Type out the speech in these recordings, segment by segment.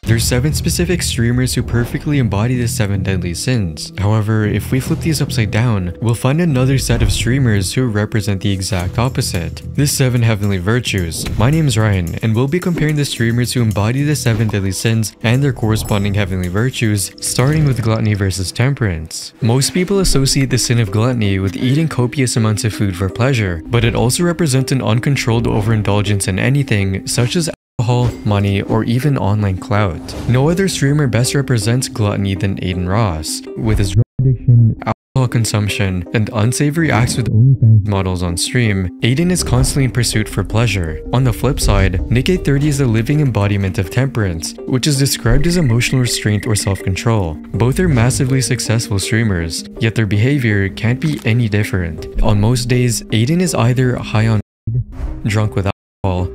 There's 7 specific streamers who perfectly embody the 7 deadly sins. However, if we flip these upside down, we'll find another set of streamers who represent the exact opposite. The 7 heavenly virtues. My name is Ryan, and we'll be comparing the streamers who embody the 7 deadly sins and their corresponding heavenly virtues, starting with gluttony versus temperance. Most people associate the sin of gluttony with eating copious amounts of food for pleasure, but it also represents an uncontrolled overindulgence in anything, such as alcohol, money, or even online clout. No other streamer best represents gluttony than Adin Ross, with his drug addiction, alcohol consumption, and unsavory acts with OnlyFans models on stream. Adin is constantly in pursuit for pleasure. On the flip side, Nick830 is a living embodiment of temperance, which is described as emotional restraint or self-control. Both are massively successful streamers, yet their behavior can't be any different. On most days, Adin is either high on weed, drunk with alcohol,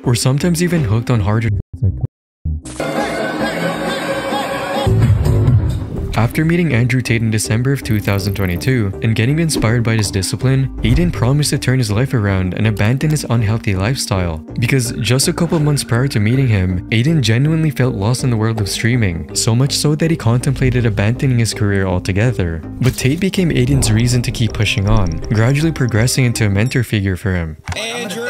or sometimes even hooked on harder drugs like cocaine. After meeting Andrew Tate in December of 2022 and getting inspired by his discipline, Adin promised to turn his life around and abandon his unhealthy lifestyle. Because just a couple months prior to meeting him, Adin genuinely felt lost in the world of streaming, so much so that he contemplated abandoning his career altogether. But Tate became Adin's reason to keep pushing on, gradually progressing into a mentor figure for him. Andrew!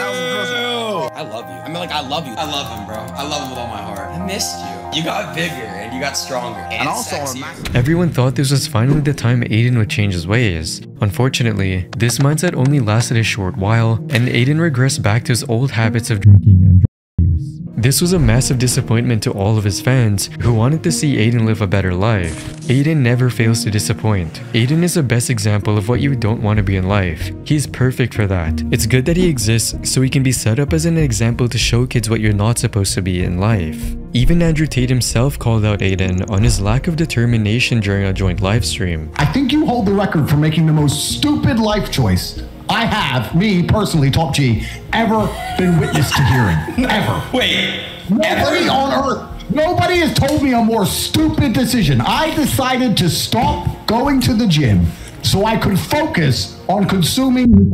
I love you. I mean, like, I love you. I love him, bro. I love him with all my heart. I missed you. You got bigger and you got stronger and also sexier. Everyone thought this was finally the time Adin would change his ways. Unfortunately, this mindset only lasted a short while, and Adin regressed back to his old habits of drinking and drug use. This was a massive disappointment to all of his fans who wanted to see Adin live a better life. Adin never fails to disappoint. Adin is the best example of what you don't want to be in life. He's perfect for that. It's good that he exists so he can be set up as an example to show kids what you're not supposed to be in life. Even Andrew Tate himself called out Adin on his lack of determination during a joint livestream. I think you hold the record for making the most stupid life choice I have, me personally, Top G, ever been witness to hearing. Ever. Wait. Nobody on earth. Nobody has told me a more stupid decision. I decided to stop going to the gym so I could focus on consuming.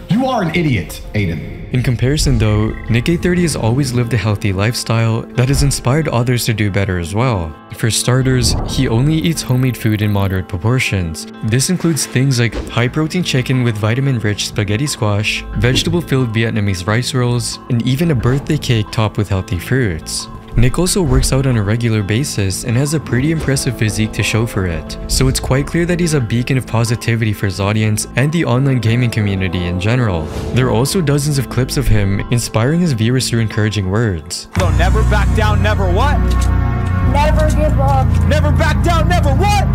You are an idiot, Adin. In comparison though, Nick830 has always lived a healthy lifestyle that has inspired others to do better as well. For starters, he only eats homemade food in moderate proportions. This includes things like high-protein chicken with vitamin-rich spaghetti squash, vegetable-filled Vietnamese rice rolls, and even a birthday cake topped with healthy fruits. Nick also works out on a regular basis and has a pretty impressive physique to show for it, so it's quite clear that he's a beacon of positivity for his audience and the online gaming community in general. There are also dozens of clips of him inspiring his viewers through encouraging words. So never back down, never what? Never give up. Never back down, never what?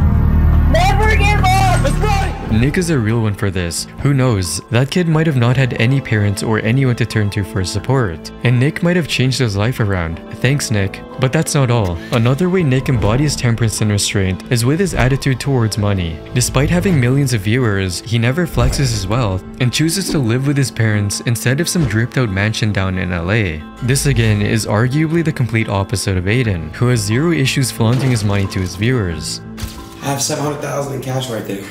Never give up. That's right! Nick is a real one for this. Who knows, that kid might have not had any parents or anyone to turn to for support, and Nick might have changed his life around. Thanks, Nick. But that's not all. Another way Nick embodies temperance and restraint is with his attitude towards money. Despite having millions of viewers, he never flexes his wealth and chooses to live with his parents instead of some dripped out mansion down in LA. This again is arguably the complete opposite of Adin, who has zero issues flaunting his money to his viewers. I have $700,000 in cash right there.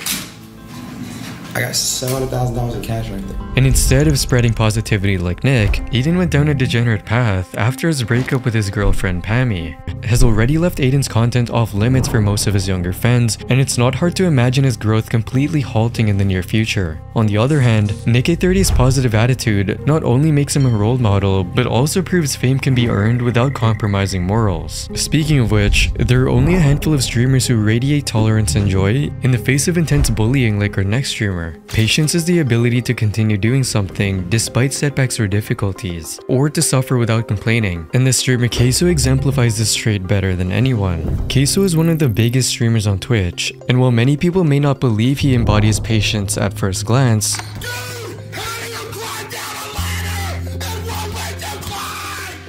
I got $700,000 in cash right there. And instead of spreading positivity like Nick, Adin went down a degenerate path after his breakup with his girlfriend Pammy. Has already left Adin's content off limits for most of his younger fans, and it's not hard to imagine his growth completely halting in the near future. On the other hand, Nick830's positive attitude not only makes him a role model, but also proves fame can be earned without compromising morals. Speaking of which, there are only a handful of streamers who radiate tolerance and joy in the face of intense bullying like our next streamer. Patience is the ability to continue doing something despite setbacks or difficulties, or to suffer without complaining, and the streamer Caseoh exemplifies this trait better than anyone. Caseoh is one of the biggest streamers on Twitch, and while many people may not believe he embodies patience at first glance,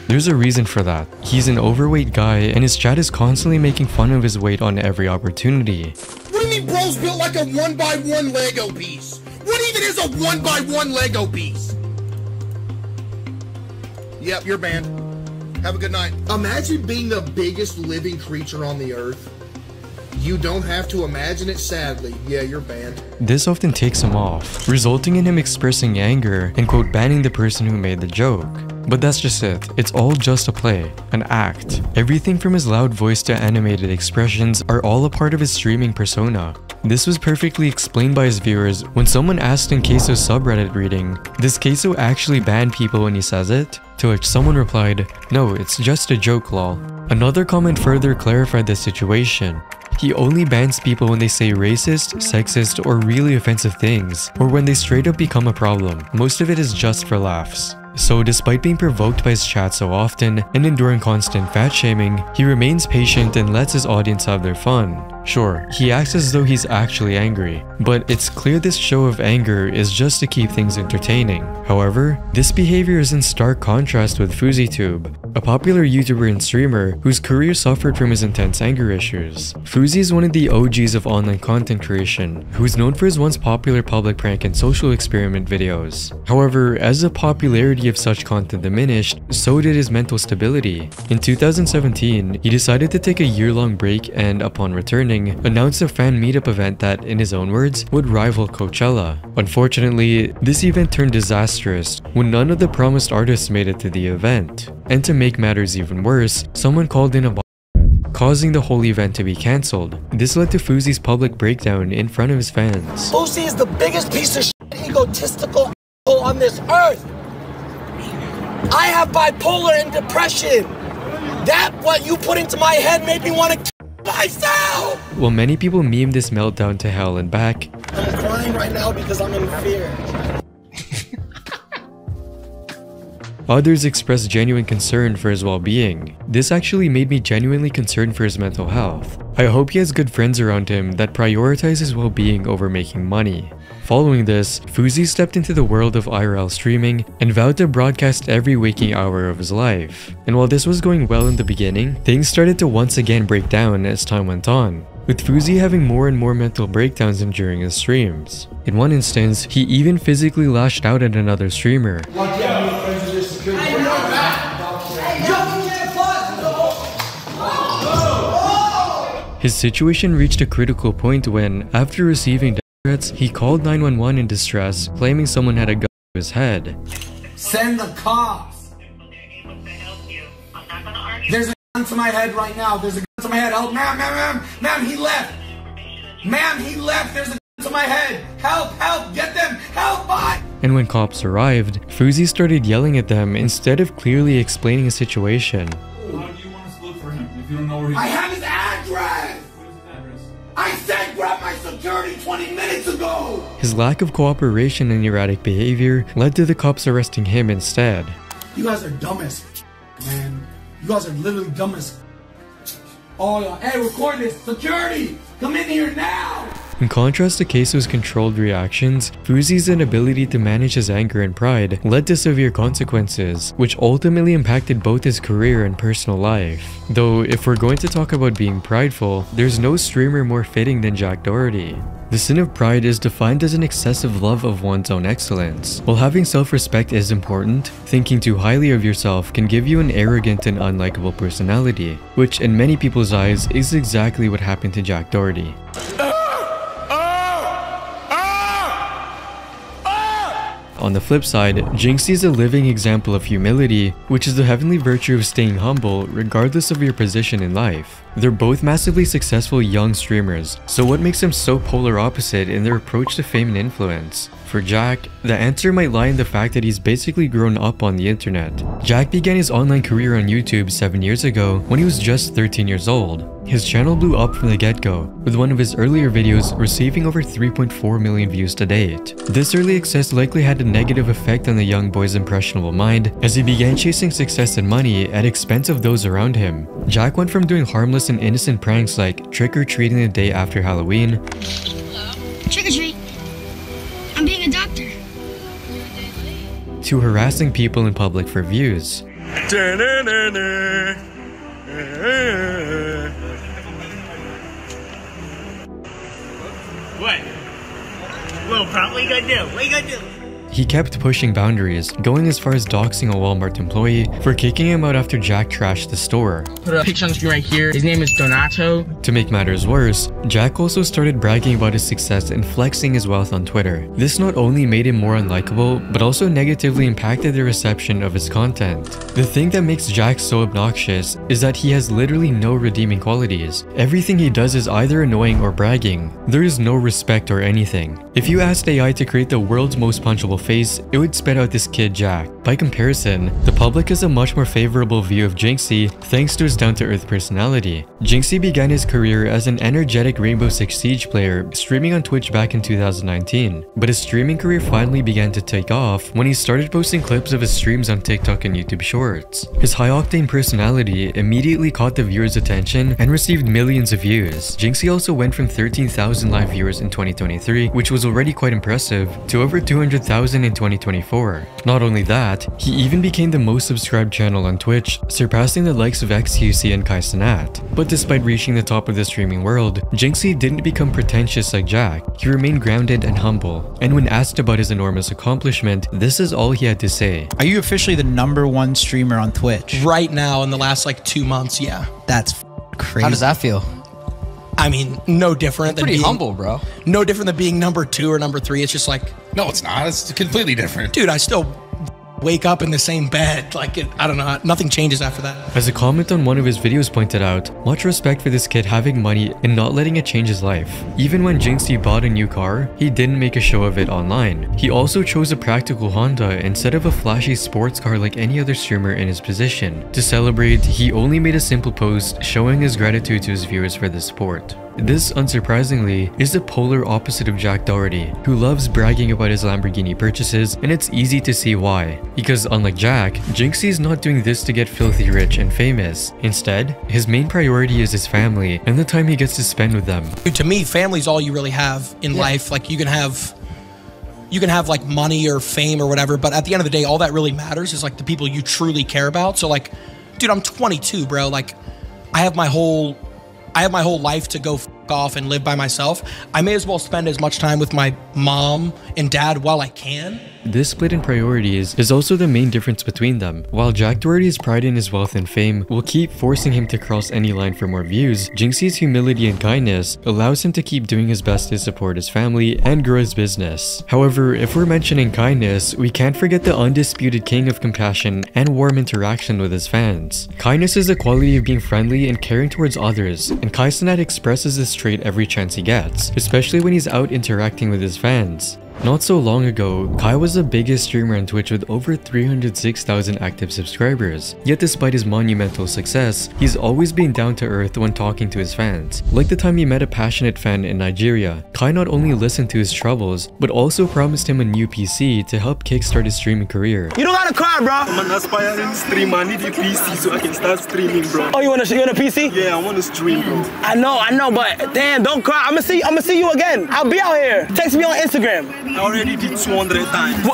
there's a reason for that. He's an overweight guy, and his chat is constantly making fun of his weight on every opportunity. What do you mean bro's built like a 1x1 Lego piece? What even is a 1x1 Lego piece? Yep, you're banned. Have a good night. Imagine being the biggest living creature on the earth You don't have to imagine it, sadly. Yeah, you're banned. This often takes him off, resulting in him expressing anger and quote banning the person who made the joke. But that's just it. It's all just a play, an act. Everything from his loud voice to animated expressions are all a part of his streaming persona. This was perfectly explained by his viewers when someone asked in Caseoh's subreddit reading, "Does Caseoh actually ban people when he says it?" To which someone replied, "No, it's just a joke, lol." Another comment further clarified the situation. He only bans people when they say racist, sexist, or really offensive things, or when they straight up become a problem. Most of it is just for laughs. So despite being provoked by his chat so often and enduring constant fat shaming, he remains patient and lets his audience have their fun. Sure, he acts as though he's actually angry, but it's clear this show of anger is just to keep things entertaining. However, this behavior is in stark contrast with FouseyTube, a popular YouTuber and streamer whose career suffered from his intense anger issues. Fousey is one of the OGs of online content creation, who's known for his once popular public prank and social experiment videos. However, as the popularity of such content diminished, so did his mental stability. In 2017, he decided to take a year-long break and, upon returning, announced a fan meetup event that, in his own words, would rival Coachella. Unfortunately, this event turned disastrous when none of the promised artists made it to the event. And to make matters even worse, someone called in a causing the whole event to be cancelled. This led to Fousey's public breakdown in front of his fans. Fousey is the biggest piece of shit, egotistical asshole on this earth. I have bipolar and depression. That what you put into my head made me want to kill myself. While many people meme this meltdown to hell and back, I'm crying right now because I'm in fear. others expressed genuine concern for his well-being. This actually made me genuinely concerned for his mental health. I hope he has good friends around him that prioritize his well-being over making money. Following this, Fousey stepped into the world of IRL streaming and vowed to broadcast every waking hour of his life. And while this was going well in the beginning, things started to once again break down as time went on, with Fousey having more and more mental breakdowns during his streams. In one instance, he even physically lashed out at another streamer. His situation reached a critical point when, after receiving death threats, he called 911 in distress, claiming someone had a gun to his head. Send the cops. There's a gun to my head right now. There's a gun to my head. Help, ma'am, he left. Ma'am, he left. There's a gun to my head. Help, get them, help, bye. And when cops arrived, Fousey started yelling at them instead of clearly explaining his situation. How do you want us to look for him if you don't know where he is? I have his address! What is his address? I said grab my security 20 minutes ago! His lack of cooperation and erratic behavior led to the cops arresting him instead. You guys are dumb as man. You guys are literally dumb as oh, hey, record this! Security! Come in here now! In contrast to Caseoh's controlled reactions, Fousey's inability to manage his anger and pride led to severe consequences, which ultimately impacted both his career and personal life. Though, if we're going to talk about being prideful, there's no streamer more fitting than Jack Doherty. The sin of pride is defined as an excessive love of one's own excellence. While having self-respect is important, thinking too highly of yourself can give you an arrogant and unlikable personality, which in many people's eyes is exactly what happened to Jack Doherty. On the flip side, Jynxzi is a living example of humility, which is the heavenly virtue of staying humble regardless of your position in life. They're both massively successful young streamers, so what makes them so polar opposite in their approach to fame and influence? For Jack, the answer might lie in the fact that he's basically grown up on the internet. Jack began his online career on YouTube 7 years ago when he was just 13 years old. His channel blew up from the get-go, with one of his earlier videos receiving over 3.4 million views to date. This early success likely had a negative effect on the young boy's impressionable mind as he began chasing success and money at expense of those around him. Jack went from doing harmless and innocent pranks like trick-or-treating the day after Halloween, trick-or-treat, I'm being a doctor, to harassing people in public for views. What? Little prompt, what you gonna do? What you gonna do? he kept pushing boundaries, going as far as doxing a Walmart employee for kicking him out after Jack trashed the store. Put a picture on the screen right here. His name is Donato. To make matters worse, Jack also started bragging about his success and flexing his wealth on Twitter. This not only made him more unlikable, but also negatively impacted the reception of his content. The thing that makes Jack so obnoxious is that he has literally no redeeming qualities. Everything he does is either annoying or bragging. There is no respect or anything. If you asked AI to create the world's most punchable face, it would spit out this kid Jack. By comparison, the public has a much more favorable view of Jynxzi thanks to his down-to-earth personality. Jynxzi began his career as an energetic Rainbow Six Siege player, streaming on Twitch back in 2019. But his streaming career finally began to take off when he started posting clips of his streams on TikTok and YouTube Shorts. His high-octane personality immediately caught the viewers' attention and received millions of views. Jynxzi also went from 13,000 live viewers in 2023, which was already quite impressive, to over 200,000 in 2024. Not only that, he even became the most subscribed channel on Twitch, surpassing the likes of Caseoh and Kai Cenat. But despite reaching the top of the streaming world, Jynxzi didn't become pretentious like Jack. He remained grounded and humble. And when asked about his enormous accomplishment, this is all he had to say. Are you officially the #1 streamer on Twitch? Right now, in the last like 2 months, yeah. That's crazy. How does that feel? I mean, no different than Pretty being humble, bro. No different than being #2 or #3. It's just like, No, it's not. It's completely different. dude, I still wake up in the same bed. Like, I don't know, nothing changes after that. As a comment on one of his videos pointed out, much respect for this kid having money and not letting it change his life. Even when Jynxzi bought a new car, he didn't make a show of it online. He also chose a practical Honda instead of a flashy sports car like any other streamer in his position. To celebrate, he only made a simple post showing his gratitude to his viewers for the support. This, unsurprisingly, is the polar opposite of Jack Doherty, who loves bragging about his Lamborghini purchases, and it's easy to see why. Because unlike Jack, Jynxzi is not doing this to get filthy rich and famous. Instead, his main priority is his family and the time he gets to spend with them. Dude, to me, family's all you really have in life. Like, you can have like money or fame or whatever, but at the end of the day, all that really matters is like the people you truly care about. So like, dude, I'm 22, bro. Like, I have my whole life to go f off and live by myself. I may as well spend as much time with my mom and dad while I can. This split in priorities is also the main difference between them. While Jack Doherty's pride in his wealth and fame will keep forcing him to cross any line for more views, Jynxzi's humility and kindness allows him to keep doing his best to support his family and grow his business. However, if we're mentioning kindness, we can't forget the undisputed king of compassion and warm interaction with his fans. Kindness is the quality of being friendly and caring towards others, and Kai Cenat expresses this trait every chance he gets, especially when he's out interacting with his fans. Not so long ago, Kai was the biggest streamer on Twitch with over 306,000 active subscribers. Yet despite his monumental success, he's always been down to earth when talking to his fans. Like the time he met a passionate fan in Nigeria, Kai not only listened to his troubles, but also promised him a new PC to help kickstart his streaming career. You don't gotta cry, bro. I'm an aspiring streamer. I need a PC so I can start streaming, bro. Oh, you want a PC? Yeah, I want to stream, bro. I know, but damn, don't cry. I'ma see you again. I'll be out here. Text me on Instagram. I already did 200 times.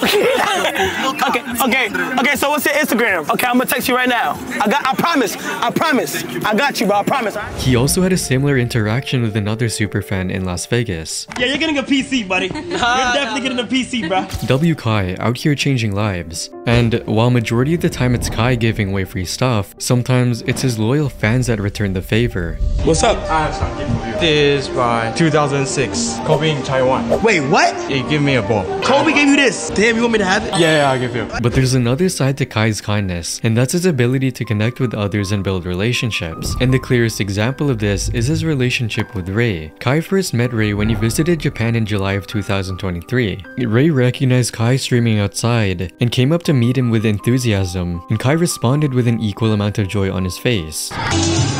Okay, so what's your Instagram? Okay, I'm gonna text you right now. I promise. I got you, bro, I promise. He also had a similar interaction with another superfan in Las Vegas. Yeah, you're getting a PC, buddy. You're definitely getting a PC, bro. W Kai, out here changing lives. And while majority of the time it's Kai giving away free stuff, sometimes it's his loyal fans that return the favor. What's up? I have some gift for you. This by 2006, Kobe in Taiwan. Wait, what? He gave me a ball. Kobe gave you this. Damn, you want me to have it? Yeah, I'll give you. But there's another side to Kai's kindness, and that's his ability to connect with others and build relationships. And the clearest example of this is his relationship with Ray. Kai first met Ray when he visited Japan in July of 2023. Ray recognized Kai streaming outside and came up to meet him with enthusiasm, and Kai responded with an equal amount of joy on his face.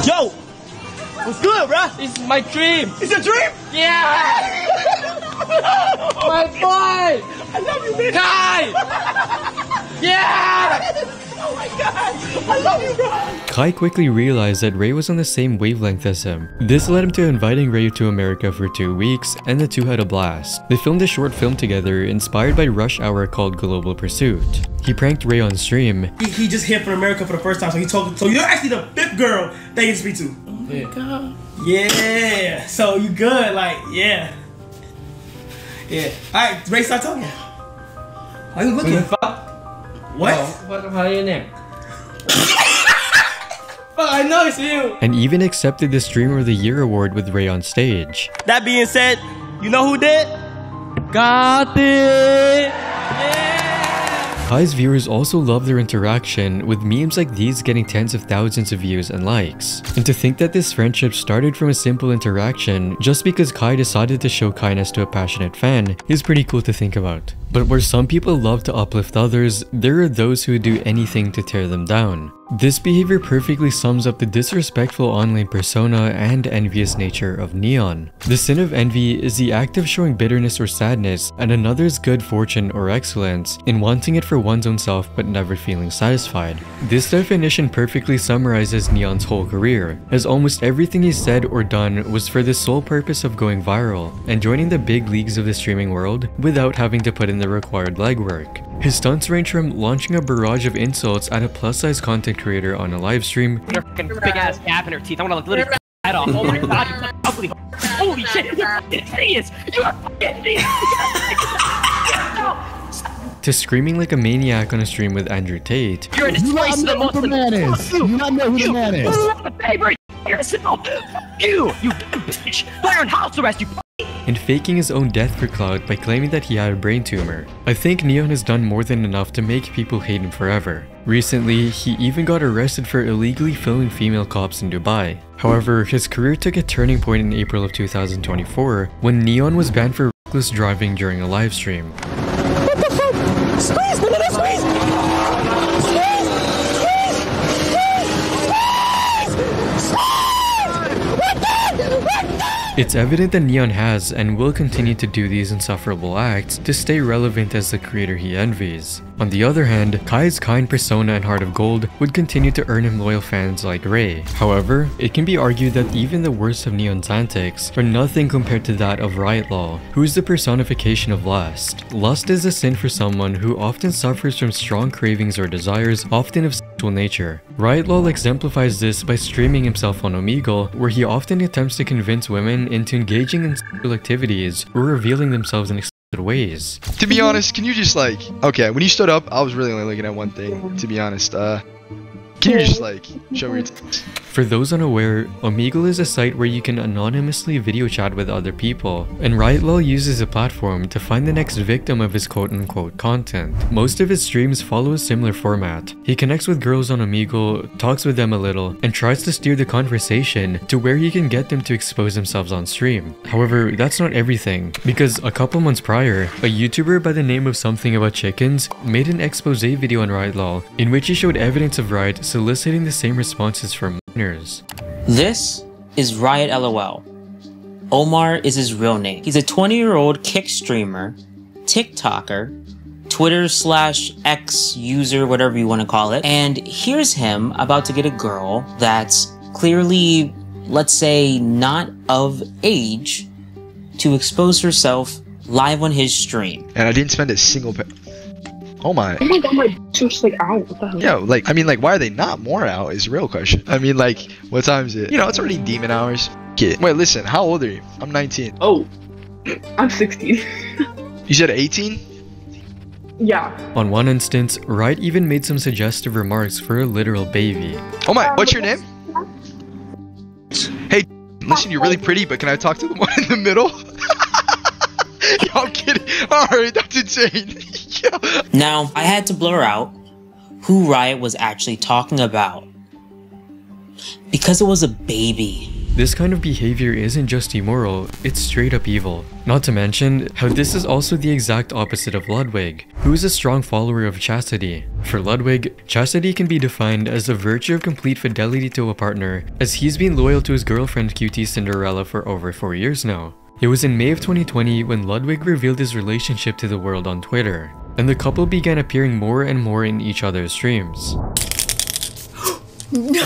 Yo! What's good, bro? It's my dream. It's your dream? Yeah! My boy! I love you, man. Kai! Yeah! Oh my god! I love you, bro! Kai quickly realized that Ray was on the same wavelength as him. This led him to inviting Ray to America for 2 weeks, and the two had a blast. They filmed a short film together inspired by Rush Hour called Global Pursuit. He pranked Ray on stream. He just hit from America for the first time, so you're actually the 5th girl that he speak to. Oh my god. Yeah, so you good, like, yeah. Yeah. Alright, Ray, start talking. Why are you looking? What? What are your name? Fuck, I know it's you. And even accepted the Streamer of the Year award with Ray on stage. That being said, you know who did? Got it! Kai's viewers also love their interaction, with memes like these getting tens of thousands of views and likes. And to think that this friendship started from a simple interaction just because Kai decided to show kindness to a passionate fan is pretty cool to think about. But where some people love to uplift others, there are those who would do anything to tear them down. This behavior perfectly sums up the disrespectful online persona and envious nature of Neon. The sin of envy is the act of showing bitterness or sadness at another's good fortune or excellence in wanting it for one's own self but never feeling satisfied. This definition perfectly summarizes Neon's whole career, as almost everything he said or done was for the sole purpose of going viral and joining the big leagues of the streaming world without having to put in the required legwork. His stunts range from launching a barrage of insults at a plus-size content creator on a livestream, Her fucking big ass gap in her teeth. I wanna like literally head off. Oh my god, you fucking ugly. Holy shit, you're fucking hideous. You're fucking hideous. to screaming like a maniac on a stream with Andrew Tate. You're a disgrace to the Muslim. Who the man is? You not know who the man is. You bitch. Put her in house arrest, you and faking his own death for clout by claiming that he had a brain tumor. I think Neon has done more than enough to make people hate him forever. Recently, he even got arrested for illegally filming female cops in Dubai. However, his career took a turning point in April of 2024 when Neon was banned for reckless driving during a live stream. What the fuck? Squeeze! Banana squeeze! Squeeze! It's evident that Neon has and will continue to do these insufferable acts to stay relevant as the creator he envies. On the other hand, Kai's kind persona and heart of gold would continue to earn him loyal fans like Ray. However, it can be argued that even the worst of Neon's antics are nothing compared to that of Riot Law, who is the personification of lust. Lust is a sin for someone who often suffers from strong cravings or desires, often of sexual nature. Riot Law exemplifies this by streaming himself on Omegle, where he often attempts to convince women into engaging in sexual activities or revealing themselves in ways. To be honest, can you just like, okay, when you stood up, I was really only looking at one thing, to be honest. Can you just like, show me your tits? For those unaware, Omegle is a site where you can anonymously video chat with other people, and Riot Law uses the platform to find the next victim of his quote-unquote content. Most of his streams follow a similar format. He connects with girls on Omegle, talks with them a little, and tries to steer the conversation to where he can get them to expose themselves on stream. However, that's not everything, because a couple months prior, a YouTuber by the name of Something About Chickens made an expose video on Riot Law in which he showed evidence of Riot soliciting the same responses from minors. This is Riot LOL. Omar is his real name. He's a 20-year-old kick streamer, TikToker, Twitter/X user, whatever you want to call it. And here's him about to get a girl that's clearly, let's say, not of age to expose herself live on his stream. And I didn't spend a single Oh my. Oh my god, my just like out. What the hell? Yeah, like, I mean, like, why are they not more out is a real question. I mean, like, what time is it? You know, it's already demon hours. Kid. Wait, listen, how old are you? I'm 19. Oh, I'm 16. You said 18? Yeah. On one instance, Riot even made some suggestive remarks for a literal baby. Oh my, what's your name? Hey, listen, you're really pretty, but can I talk to the one in the middle? Yo, I'm kidding. Alright, that's insane. Now, I had to blur out who Riot was actually talking about, because it was a baby. This kind of behavior isn't just immoral, it's straight up evil. Not to mention how this is also the exact opposite of Ludwig, who is a strong follower of chastity. For Ludwig, chastity can be defined as the virtue of complete fidelity to a partner, as he's been loyal to his girlfriend Cutie Cinderella for over 4 years now. It was in May of 2020 when Ludwig revealed his relationship to the world on Twitter, and the couple began appearing more and more in each other's streams. This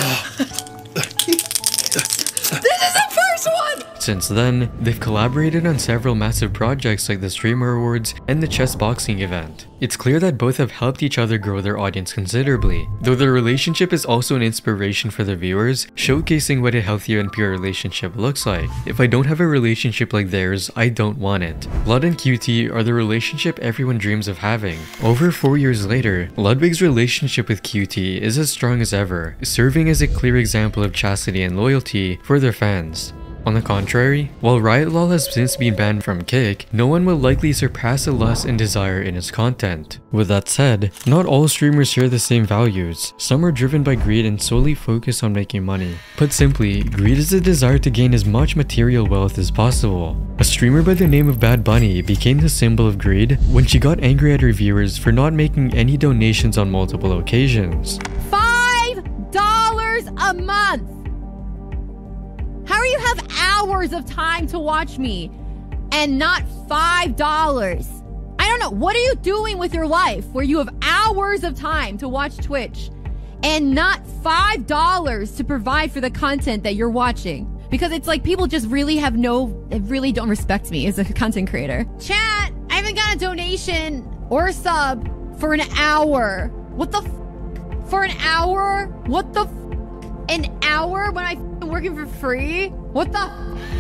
is the first one! Since then, they've collaborated on several massive projects like the Streamer Awards and the chess boxing event. It's clear that both have helped each other grow their audience considerably, though their relationship is also an inspiration for their viewers, showcasing what a healthier and pure relationship looks like. If I don't have a relationship like theirs, I don't want it. Lud and QT are the relationship everyone dreams of having. Over 4 years later, Ludwig's relationship with QT is as strong as ever, serving as a clear example of chastity and loyalty for their fans. On the contrary, while Riot Lol has since been banned from Kick, no one will likely surpass the lust and desire in his content. With that said, not all streamers share the same values. Some are driven by greed and solely focus on making money. Put simply, greed is the desire to gain as much material wealth as possible. A streamer by the name of Bad Bunny became the symbol of greed when she got angry at her viewers for not making any donations on multiple occasions. $5 a month! How do you have hours of time to watch me and not $5? I don't know. What are you doing with your life where you have hours of time to watch Twitch and not $5 to provide for the content that you're watching? Because it's like people just really really don't respect me as a content creator. Chat, I haven't got a donation or a sub for an hour. What the f? For an hour? What the f? An hour when I'm working for free? What the?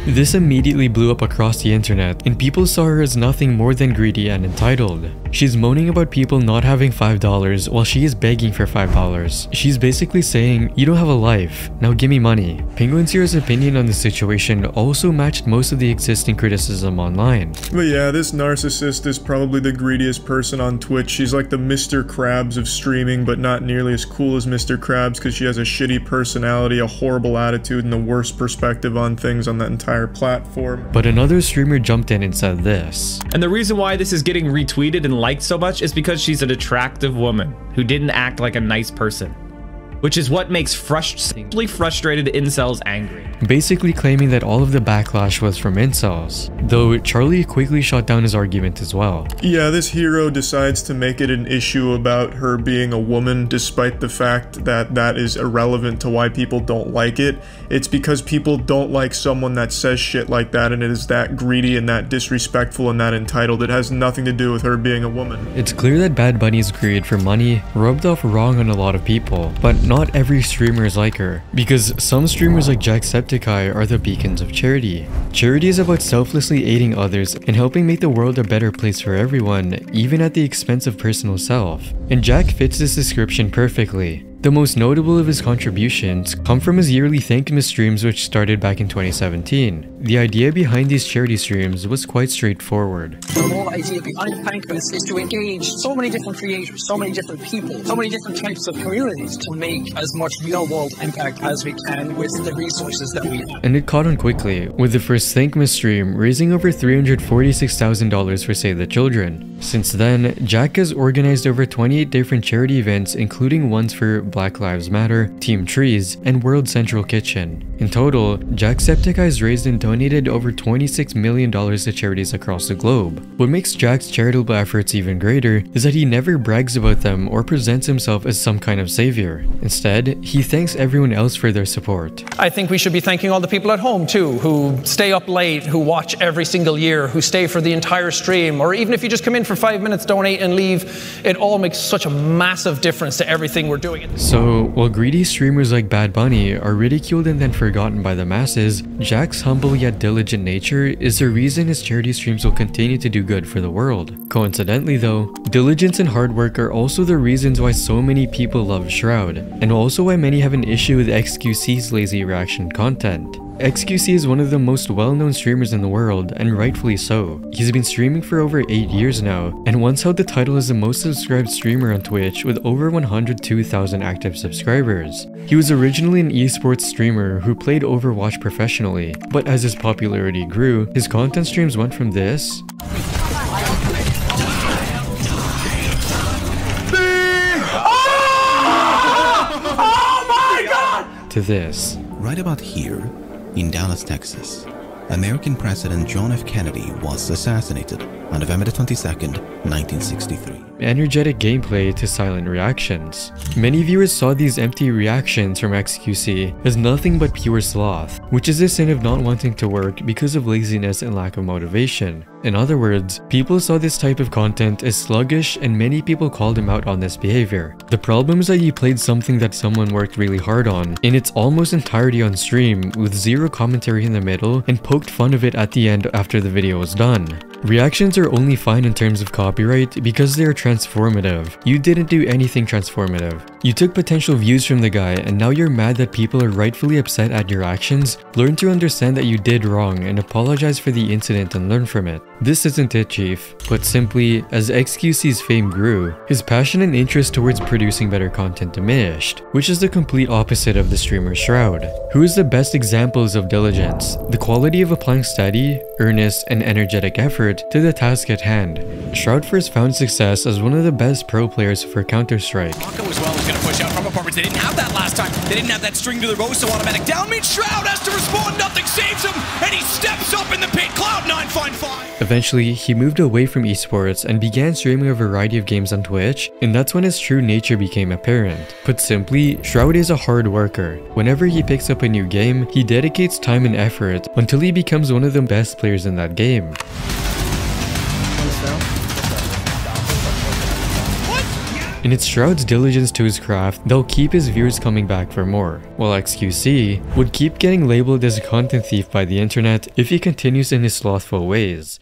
This immediately blew up across the internet, and people saw her as nothing more than greedy and entitled. She's moaning about people not having $5 while she is begging for $5. She's basically saying, you don't have a life, now give me money. Penguin Zero's opinion on the situation also matched most of the existing criticism online. But yeah, this narcissist is probably the greediest person on Twitch. She's like the Mr. Krabs of streaming, but not nearly as cool as Mr. Krabs because she has a shitty personality, a horrible attitude, and the worst perspective on things on that entire platform. But another streamer jumped in and said this. And the reason why this is getting retweeted and liked so much is because she's an attractive woman who didn't act like a nice person, which is what makes simply frustrated incels angry. Basically claiming that all of the backlash was from incels, though Charlie quickly shot down his argument as well. Yeah, this hero decides to make it an issue about her being a woman despite the fact that that is irrelevant to why people don't like it. It's because people don't like someone that says shit like that and it is that greedy and that disrespectful and that entitled. It has nothing to do with her being a woman. It's clear that Bad Bunny's greed for money rubbed off wrong on a lot of people, but not every streamer is like her, because some streamers like Jynxzi are the beacons of charity. Charity is about selflessly aiding others and helping make the world a better place for everyone, even at the expense of personal self. And Jack fits this description perfectly. The most notable of his contributions come from his yearly Thankmas streams, which started back in 2017. The idea behind these charity streams was quite straightforward. The whole idea behind Thankmas is to engage so many different creators, so many different people, so many different types of communities to make as much real-world impact as we can with the resources that we have. And it caught on quickly, with the first Thankmas stream raising over $346,000 for Save the Children. Since then, Jack has organized over 28 different charity events, including ones for Black Lives Matter, Team Trees, and World Central Kitchen. In total, Jacksepticeye has raised and donated over $26 million to charities across the globe. What makes Jack's charitable efforts even greater is that he never brags about them or presents himself as some kind of savior. Instead, he thanks everyone else for their support. I think we should be thanking all the people at home too, who stay up late, who watch every single year, who stay for the entire stream, or even if you just come in for 5 minutes, donate and leave. It all makes such a massive difference to everything we're doing. So, while greedy streamers like Bad Bunny are ridiculed and then forgotten by the masses, Jack's humble yet diligent nature is the reason his charity streams will continue to do good for the world. Coincidentally though, diligence and hard work are also the reasons why so many people love Shroud, and also why many have an issue with XQC's lazy reaction content. XQC is one of the most well-known streamers in the world, and rightfully so. He's been streaming for over 8 years now, and once held the title as the most subscribed streamer on Twitch with over 102,000 active subscribers. He was originally an esports streamer who played Overwatch professionally, but as his popularity grew, his content streams went from this to this. Right about here, in Dallas, Texas, American President John F. Kennedy was assassinated on November 22nd, 1963. energetic gameplay to silent reactions. Many viewers saw these empty reactions from XQC as nothing but pure sloth, which is a sin of not wanting to work because of laziness and lack of motivation. In other words, people saw this type of content as sluggish and many people called him out on this behavior. The problem is that you played something that someone worked really hard on in its almost entirety on stream with zero commentary in the middle and poked fun of it at the end after the video was done. Reactions are only fine in terms of copyright because they are transformative. You didn't do anything transformative. You took potential views from the guy and now you're mad that people are rightfully upset at your actions. Learn to understand that you did wrong and apologize for the incident and learn from it. This isn't it, Chief. But simply, as XQC's fame grew, his passion and interest towards producing better content diminished, which is the complete opposite of the streamer Shroud, who is the best examples of diligence, the quality of applying steady, earnest, and energetic effort to the task at hand. Shroud first found success as one of the best pro players for Counter-Strike. Mako as well is going to push out from apartments. They didn't have that last time. They didn't have that string to their bow, so automatic down mid. Shroud has to respond. Nothing saves him, and he steps up in the pit. Cloud9 find 5. Eventually, he moved away from esports and began streaming a variety of games on Twitch, and that's when his true nature became apparent. Put simply, Shroud is a hard worker. Whenever he picks up a new game, he dedicates time and effort until he becomes one of the best players in that game. And it's Shroud's diligence to his craft that'll keep his viewers coming back for more, while XQC would keep getting labeled as a content thief by the internet if he continues in his slothful ways.